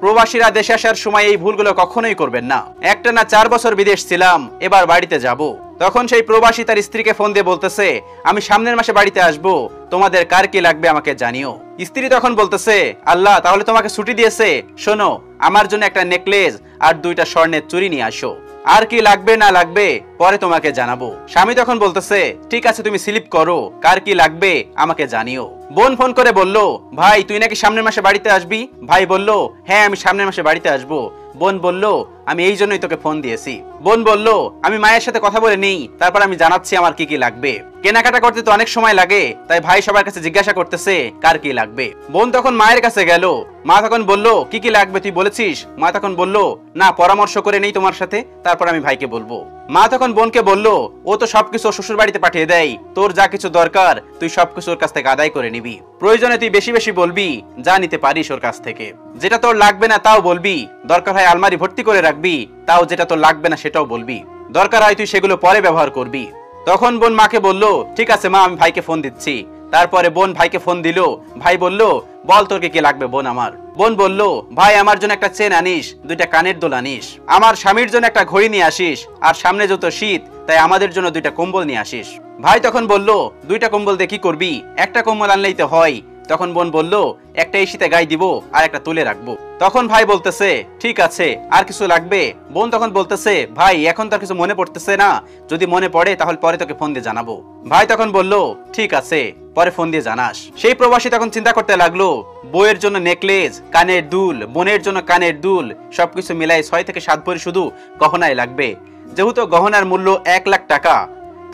প্রবাসীরা দেশে আসার সময় এই ভুলগুলো কখনোই করবেন না। একটানা 4 বছর বিদেশ ছিলাম, এবার বাড়িতে যাব। তখন সেই প্রবাসী তার স্ত্রীকে ফোন দিয়ে বলতেছে, আমি সামনের মাসে বাড়িতে আসব, তোমাদের কার কি লাগবে আমাকে জানিও। স্ত্রী তখন বলতেছে, আল্লাহ তাহলে তোমাকে ছুটি দিয়েছে, শোনো আমার জন্য একটা নেকলেস আর 2টা স্বর্ণের চুড়ি নিয়ে আসো, আর কি লাগবে না লাগবে পরে তোমাকে জানাবো। স্বামী তখন বলতেছে, ঠিক আছে তুমি স্লিপ করো, কার কি লাগবে আমাকে জানিও। বোন ফোন করে বলল, ভাই তুই নাকি সামনের মাসে বাড়িতে আসবি? ভাই বলল, হ্যাঁ আমি সামনের মাসে বাড়িতে আসবো। বোন বলল, আমি এই জন্যই তোকে ফোন দিয়েছি। বোন বলল, আমি মায়ের সাথে কথা বলে নেই, তারপর আমি জানাচ্ছি আমার কি কি লাগবে। কেনাকাটা করতে তো অনেক সময় লাগে, তাই ভাই সবার কাছে জিজ্ঞাসা করতেছে কার কি লাগবে। বোন তখন মায়ের কাছে গেল, মা তখন বলল, কি কি লাগবে তুই বলেছিস? মা তখন বলল, না পরামর্শ করে নেই তোমার সাথে, তারপর আমি ভাইকে বলবো। মা তখন বোনকে বলল, ও তো সবকিছু শ্বশুর বাড়িতে পাঠিয়ে দেয়, তোর যা কিছু দরকার তুই সবকিছু ওর কাছ থেকে আদায় করে নিবি, প্রয়োজনে তুই বেশি বেশি বলবি, যা নিতে পারিস ওর কাছ থেকে। যেটা তোর লাগবে না তাও বলবি, দরকার হয় আলমারি ভর্তি করে রাখবি, তাও যেটা তোর লাগবে না সেটাও বলবি, দরকার হয় তুই সেগুলো পরে ব্যবহার করবি। তখন বোন মাকে বলল, ঠিক আছে মা আমি ভাইকে ফোন দিচ্ছি। তারপরে বোন ভাইকে ফোন দিল। ভাই বলল, বল তোর কি লাগবে বোন আমার। বোন বলল, ভাই আমার জন্য একটা চেন আনিস, 2টা কানের দুল আনিস, আমার স্বামীর জন্য একটা ঘড়ি নিয়ে আসিস, আর সামনে যত শীত তাই আমাদের জন্য 2টা কম্বল নিয়ে আসিস। ভাই তখন বলল, 2টা কম্বল দিয়ে কি করবি? একটা কম্বল আনলেই তো হয়। তখন বোন বলল, একটা এই শীতে গায়ে দিব আর একটা তুলে রাখবো। তখন ভাই বলতেছে, ঠিক আছে আর কিছু লাগবে? বোন তখন বলতেছে, ভাই এখন তো আর কিছু মনে পড়তেছে না, যদি মনে পড়ে তাহলে পরে তোকে ফোন দিয়ে জানাবো। ভাই তখন বলল, ঠিক আছে পরে ফোন দিয়ে জানাস। সেই প্রবাসী তখন চিন্তা করতে লাগলো, বউয়ের জন্য নেকলেস, কানের দুল, বোনের জন্য কানের দুল, সবকিছু মিলাই 6 থেকে 7 ভরি শুধু গহনায় লাগবে। যেহেতু গহনার মূল্য 1 লাখ টাকা,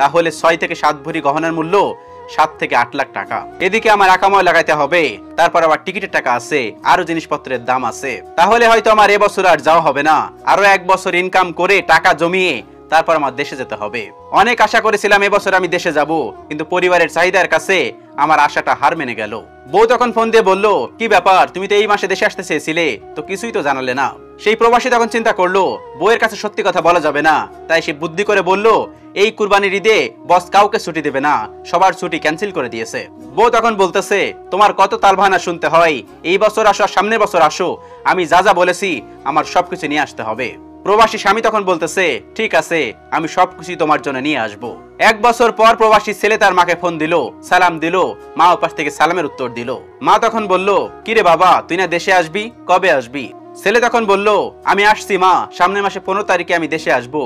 তাহলে 6 থেকে 7 ভরি গহনার মূল্য 7 থেকে 8 লাখ টাকা। এদিকে আমার আকাময় লাগাইতে হবে, তারপর আবার টিকিটের টাকা আছে, আরো জিনিসপত্রের দাম আছে। তাহলে হয়তো আমার এবছর আর যাওয়া হবে না, আরো 1 বছর ইনকাম করে টাকা জমিয়ে তারপর আমার দেশে যেতে হবে। অনেক আশা করেছিলাম এবছর আমি দেশে যাব, কিন্তু পরিবারের চাহিদার কাছে আমার আশাটা হার মেনে গেল। বউ তখন ফোন দিয়ে বলল, কি ব্যাপার তুমি তো এই মাসে দেশে আসতে চেয়েছিলে, তো কিছুই তো জানালে না। সেই প্রবাসী তখন চিন্তা করলো, বউয়ের কাছে সত্যি কথা বলা যাবে না, তাই সে বুদ্ধি করে বলল, এই কুরবানির ঈদে বস কাউকে ছুটি দেবে না, সবার ছুটি ক্যান্সেল করে দিয়েছে। বউ তখন বলতেছে, তোমার কত তালবাহানা শুনতে হয়, এই বছর আসো আর সামনের বছর আসো, আমি যা যা বলেছি আমার সবকিছু নিয়ে আসতে হবে। প্রবাসী স্বামী তখন বলতেছে, ঠিক আছে আমি সবকিছু তোমার জন্য নিয়ে আসবো। 1 বছর পর প্রবাসী ছেলে তার মাকে ফোন দিল, সালাম দিল, মা ওপাশ থেকে সালামের উত্তর দিল। মা তখন বলল, কিরে বাবা তুই না দেশে আসবি, কবে আসবি? ছেলে তখন বলল, আমি আসছি মা, সামনের মাসে 15 তারিখে আমি দেশে আসবো।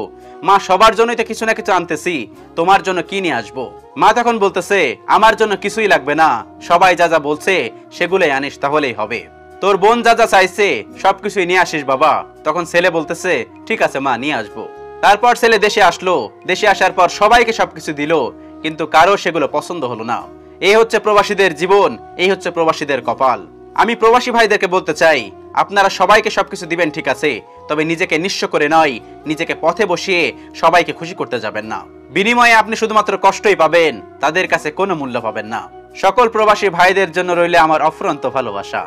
মা সবার জন্যই তো কিছু না কিছু আনতেছি, তোমার জন্য কি নিয়ে আসবো? মা তখন বলতেছে, আমার জন্য কিছুই লাগবে না, সবাই যা যা বলছে সেগুলোই আনিস তাহলেই হবে। তোর বোন যা যা চাইছে সবকিছুই নিয়ে আসিস বাবা। তখন ছেলে বলতেছে, ঠিক আছে মা নিয়ে আসবো। তারপর ছেলে দেশে আসলো। দেশে আসার পর সবাইকে সবকিছু দিল, কিন্তু কারো সেগুলো পছন্দ হলো না। এই হচ্ছে প্রবাসীদের জীবন, এই হচ্ছে প্রবাসীদের কপাল। আমি প্রবাসী ভাইদেরকে বলতে চাই, আপনারা সবাইকে সবকিছু দিবেন ঠিক আছে, তবে নিজেকে নিঃস্ব করে নয়, নিজেকে পথে বসিয়ে সবাইকে খুশি করতে যাবেন না। বিনিময়ে আপনি শুধুমাত্র কষ্টই পাবেন, তাদের কাছে কোনো মূল্য পাবেন না। সকল প্রবাসী ভাইদের জন্য রইলে আমার অফুরন্ত ভালোবাসা।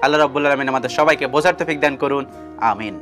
আল্লাহ রাব্বুল আলামিন আমাদের সবাইকে বোঝার তৌফিক দান করুন, আমিন।